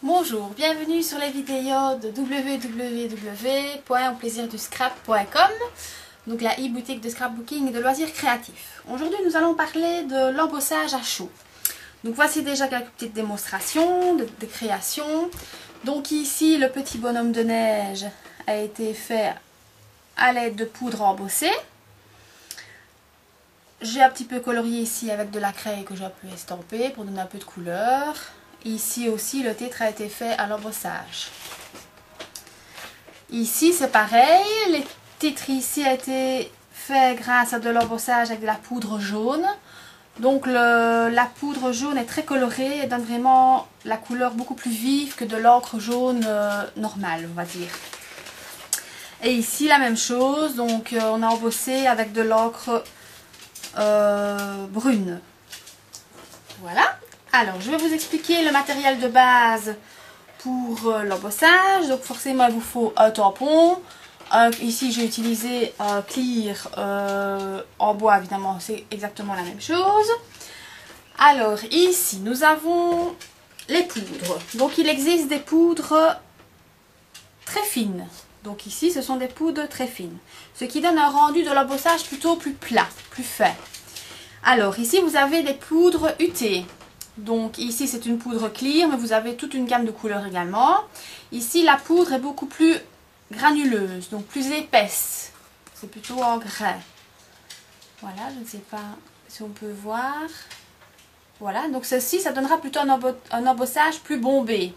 Bonjour, bienvenue sur les vidéos de www.onplaisirduscrap.com, donc la e-boutique de scrapbooking et de loisirs créatifs. Aujourd'hui nous allons parler de l'embossage à chaud. Donc voici déjà quelques petites démonstrations de création. Donc ici le petit bonhomme de neige a été fait à l'aide de poudre embossée. J'ai un petit peu colorié ici avec de la craie que j'ai pu estamper pour donner un peu de couleur. Ici aussi le titre a été fait à l'embossage. Ici c'est pareil, les titres ici a été fait grâce à de l'embossage avec de la poudre jaune. Donc la poudre jaune est très colorée et donne vraiment la couleur beaucoup plus vive que de l'encre jaune normale, on va dire. Et ici la même chose, donc on a embossé avec de l'encre brune. Voilà. Alors, je vais vous expliquer le matériel de base pour l'embossage. Donc, forcément, il vous faut un tampon. Ici, j'ai utilisé un clear en bois, évidemment, c'est exactement la même chose. Alors, ici, nous avons les poudres. Donc, il existe des poudres très fines. Donc, ici, ce sont des poudres très fines. Ce qui donne un rendu de l'embossage plutôt plus plat, plus fin. Alors, ici, vous avez des poudres UT. Donc ici c'est une poudre clear, mais vous avez toute une gamme de couleurs également. Ici la poudre est beaucoup plus granuleuse, donc plus épaisse. C'est plutôt en grain. Voilà, je ne sais pas si on peut voir. Voilà, donc ceci, ça donnera plutôt un embossage plus bombé.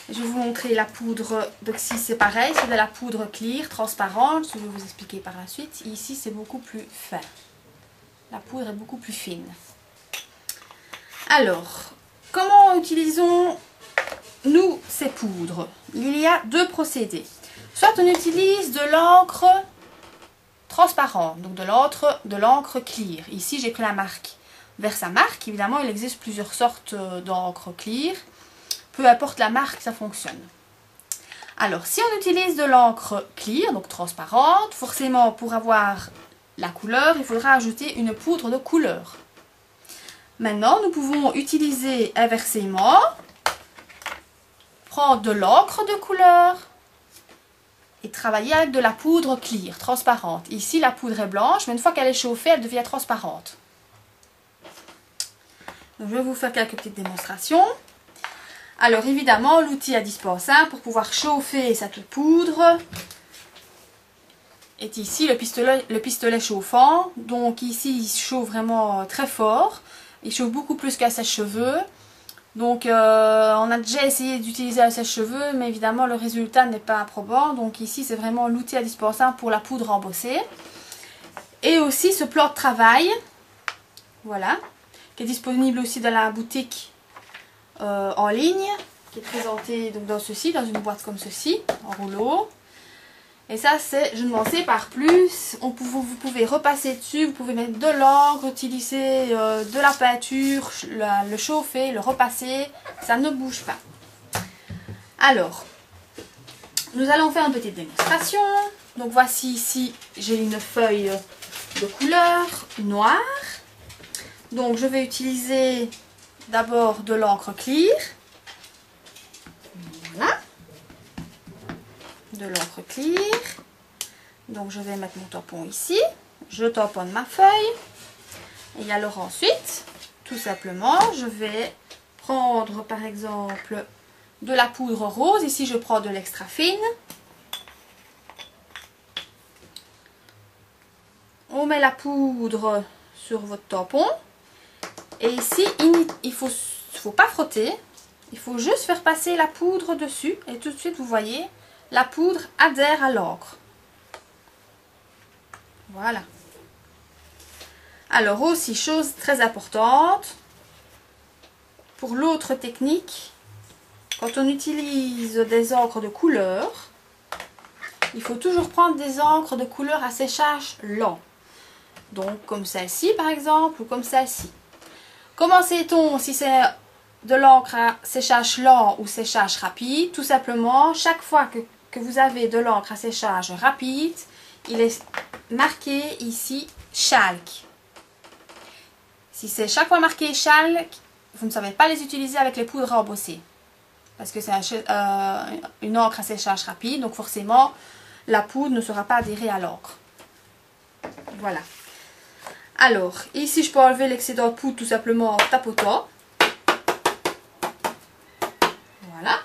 Je vais vous montrer la poudre d'oxy, c'est pareil, c'est de la poudre clear, transparente, je vais vous expliquer par la suite. Ici c'est beaucoup plus fin. La poudre est beaucoup plus fine. Alors, comment utilisons-nous ces poudres? Il y a deux procédés. Soit on utilise de l'encre transparente, donc de l'encre clear. Ici, j'ai pris la marque Versamark. Évidemment, il existe plusieurs sortes d'encre clear. Peu importe la marque, ça fonctionne. Alors, si on utilise de l'encre clear, donc transparente, forcément, pour avoir la couleur, il faudra ajouter une poudre de couleur. Maintenant, nous pouvons utiliser inversement, prendre de l'encre de couleur et travailler avec de la poudre clear, transparente. Ici, la poudre est blanche, mais une fois qu'elle est chauffée, elle devient transparente. Donc, je vais vous faire quelques petites démonstrations. Alors, évidemment, l'outil indispensable pour pouvoir chauffer cette poudre est ici le pistolet chauffant. Donc, ici, il chauffe vraiment très fort. Il chauffe beaucoup plus qu'un sèche-cheveux. Donc on a déjà essayé d'utiliser un sèche-cheveux, mais évidemment le résultat n'est pas probant. Donc ici c'est vraiment l'outil indispensable pour la poudre embossée. Et aussi ce plan de travail, voilà, qui est disponible aussi dans la boutique en ligne, qui est présenté donc dans dans une boîte comme ceci, en rouleau. Et ça c'est, je ne m'en sépare plus, vous pouvez repasser dessus, vous pouvez mettre de l'encre, utiliser de la peinture, le chauffer, le repasser, ça ne bouge pas. Alors, nous allons faire une petite démonstration. Donc voici ici, j'ai une feuille de couleur noire. Donc je vais utiliser d'abord de l'encre clear. Voilà. De l'encre clear. Donc je vais mettre mon tampon ici. Je tamponne ma feuille. Et alors ensuite, tout simplement, je vais prendre par exemple de la poudre rose. Ici je prends de l'extra fine. On met la poudre sur votre tampon. Et ici, il faut pas frotter. Il faut juste faire passer la poudre dessus. Et tout de suite, vous voyez, la poudre adhère à l'encre. Voilà. Alors aussi, chose très importante, pour l'autre technique, quand on utilise des encres de couleur, il faut toujours prendre des encres de couleur à séchage lent. Donc comme celle-ci par exemple, ou comme celle-ci. Comment sait-on si c'est de l'encre à séchage lent ou séchage rapide? Tout simplement, chaque fois que vous avez de l'encre à séchage rapide, il est marqué ici chalk. Si c'est chaque fois marqué chalk, vous ne savez pas les utiliser avec les poudres embossées. parce que c'est une encre à séchage rapide, donc forcément la poudre ne sera pas adhérée à l'encre. Voilà. Alors, ici je peux enlever l'excédent de poudre tout simplement en tapotant. Voilà.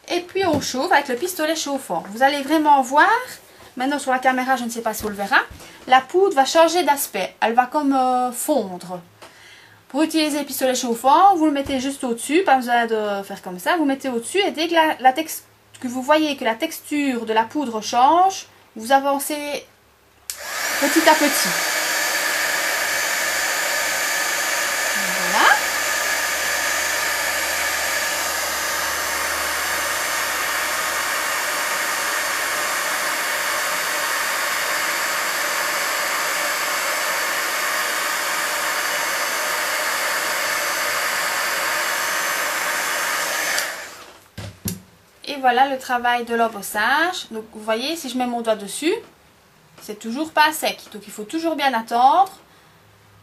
Et puis on chauffe avec le pistolet chauffant. Vous allez vraiment voir, maintenant sur la caméra je ne sais pas si on le verra, la poudre va changer d'aspect, elle va comme fondre. Pour utiliser le pistolet chauffant, vous le mettez juste au-dessus, pas besoin de faire comme ça, vous mettez au-dessus et dès que, que vous voyez que la texture de la poudre change, vous avancez petit à petit. Voilà. Et voilà le travail de l'embossage. Donc vous voyez, si je mets mon doigt dessus, c'est toujours pas sec. Donc il faut toujours bien attendre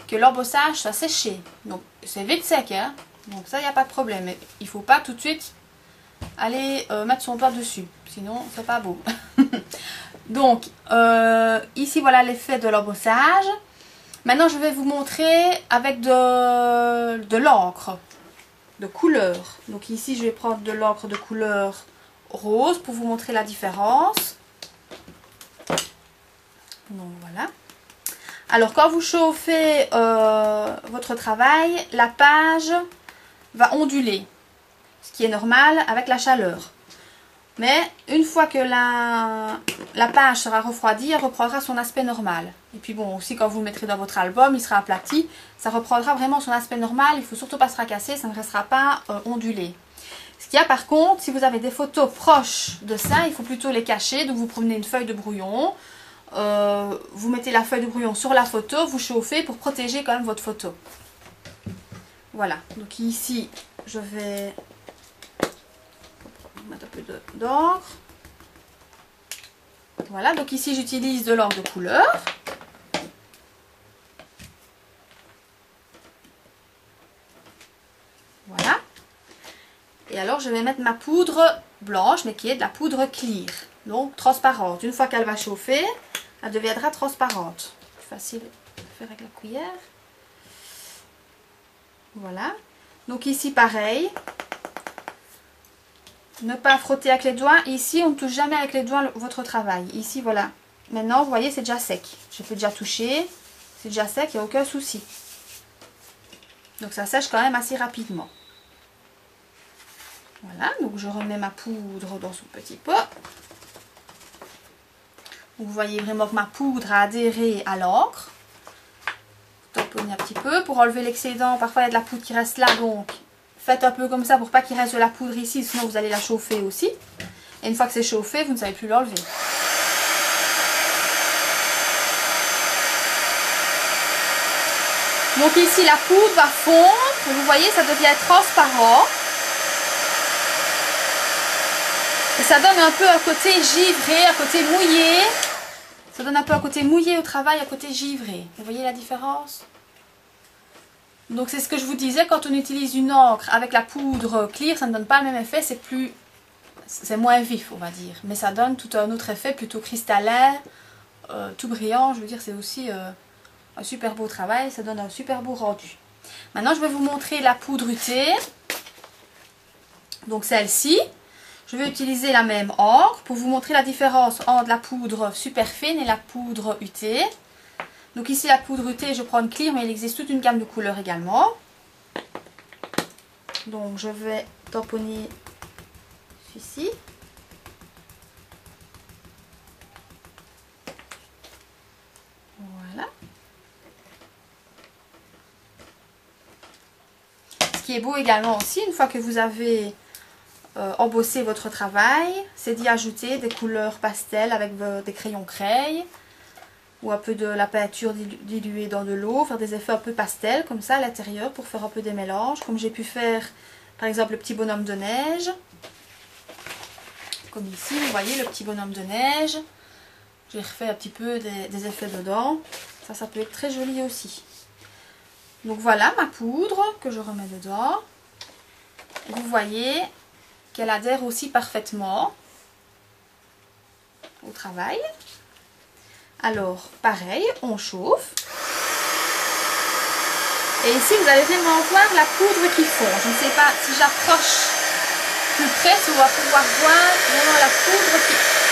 que l'embossage soit séché. Donc c'est vite sec, hein. Donc ça, il n'y a pas de problème. Mais il ne faut pas tout de suite aller mettre son doigt dessus. Sinon, c'est pas beau. Donc ici, voilà l'effet de l'embossage. Maintenant, je vais vous montrer avec de l'encre de couleur. Donc ici, je vais prendre de l'encre de couleur rose pour vous montrer la différence. Donc voilà. Alors quand vous chauffez votre travail, la page va onduler, ce qui est normal avec la chaleur. Mais une fois que la page sera refroidie, elle reprendra son aspect normal. Et puis bon, aussi quand vous le mettrez dans votre album, il sera aplati, ça reprendra vraiment son aspect normal. Il ne faut surtout pas se fracasser, ça ne restera pas ondulé. Ce qu'il y a par contre, si vous avez des photos proches de ça, il faut plutôt les cacher. Donc vous prenez une feuille de brouillon, vous mettez la feuille de brouillon sur la photo, vous chauffez pour protéger quand même votre photo. Voilà, donc ici je vais mettre un peu d'encre. Voilà, donc ici j'utilise de l'encre de couleur. Voilà. Et alors je vais mettre ma poudre blanche, mais qui est de la poudre clear, donc transparente. Une fois qu'elle va chauffer, elle deviendra transparente. Plus facile de faire avec la cuillère. Voilà. Donc ici pareil. Ne pas frotter avec les doigts. Ici on ne touche jamais avec les doigts votre travail. Ici voilà. Maintenant vous voyez c'est déjà sec. Je peux déjà toucher. C'est déjà sec, il n'y a aucun souci. Donc ça sèche quand même assez rapidement. Voilà, donc je remets ma poudre dans son petit pot. Vous voyez vraiment que ma poudre a adhéré à l'encre. Tamponner un petit peu pour enlever l'excédent. Parfois il y a de la poudre qui reste là, donc faites un peu comme ça pour pas qu'il reste de la poudre ici, sinon vous allez la chauffer aussi. Et une fois que c'est chauffé, vous ne savez plus l'enlever. Donc ici la poudre va fondre, vous voyez ça devient transparent. Et ça donne un peu un côté givré, un côté mouillé. Ça donne un peu un côté mouillé au travail, un côté givré. Vous voyez la différence? Donc c'est ce que je vous disais, quand on utilise une encre avec la poudre clear, ça ne donne pas le même effet, c'est moins vif on va dire. Mais ça donne tout un autre effet plutôt cristallin, tout brillant. Je veux dire c'est aussi un super beau travail, ça donne un super beau rendu. Maintenant je vais vous montrer la poudre UT. Donc celle-ci. Je vais utiliser la même encre pour vous montrer la différence entre la poudre super fine et la poudre UT. Donc ici la poudre UT, je prends une clear, mais il existe toute une gamme de couleurs également. Donc je vais tamponner celui-ci. Voilà. Ce qui est beau également aussi, une fois que vous avez embosser votre travail, c'est d'y ajouter des couleurs pastel avec des crayons craie ou un peu de la peinture diluée dans de l'eau, faire des effets un peu pastel comme ça à l'intérieur pour faire un peu des mélanges, comme j'ai pu faire par exemple le petit bonhomme de neige, comme ici vous voyez le petit bonhomme de neige. J'ai refait un petit peu des effets dedans, ça peut être très joli aussi. Donc voilà ma poudre que je remets dedans. Vous voyez qu'elle adhère aussi parfaitement au travail. Alors, pareil, on chauffe. Et ici, vous allez vraiment voir la poudre qui fond. Je ne sais pas si j'approche plus près, si on va pouvoir voir vraiment la poudre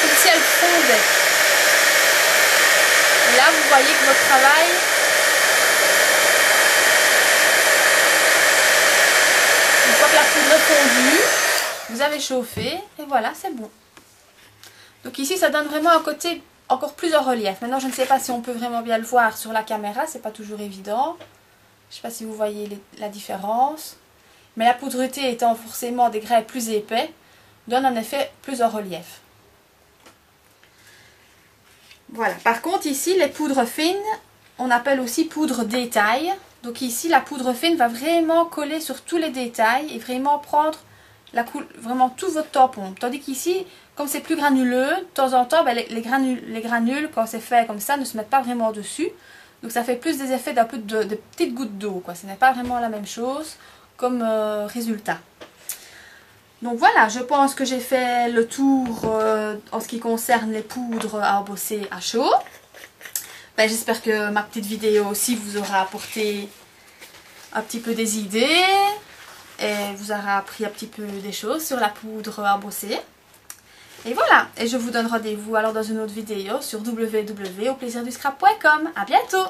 comme si elle fondait. Et là, vous voyez que votre travail une fois que la poudre est fondue, vous avez chauffé et voilà, c'est bon. Donc ici, ça donne vraiment un côté encore plus en relief. Maintenant, je ne sais pas si on peut vraiment bien le voir sur la caméra, c'est pas toujours évident. Je ne sais pas si vous voyez la différence. Mais la poudreté étant forcément des grains plus épais, donne un effet plus en relief. Voilà. Par contre, ici, les poudres fines, on appelle aussi poudre détail. Donc ici, la poudre fine va vraiment coller sur tous les détails et vraiment prendre vraiment tout votre tampon. Tandis qu'ici, comme c'est plus granuleux, de temps en temps, les granules, quand c'est fait comme ça, ne se mettent pas vraiment dessus. Donc ça fait plus des effets d'un peu de petites gouttes d'eau, quoi. Ce n'est pas vraiment la même chose comme résultat. Donc voilà, je pense que j'ai fait le tour en ce qui concerne les poudres à embosser à chaud. Ben, j'espère que ma petite vidéo aussi vous aura apporté un petit peu des idées et vous aura appris un petit peu des choses sur la poudre à embosser. Et voilà, et je vous donne rendez-vous alors dans une autre vidéo sur www.auplaisirduscrap.com. À bientôt!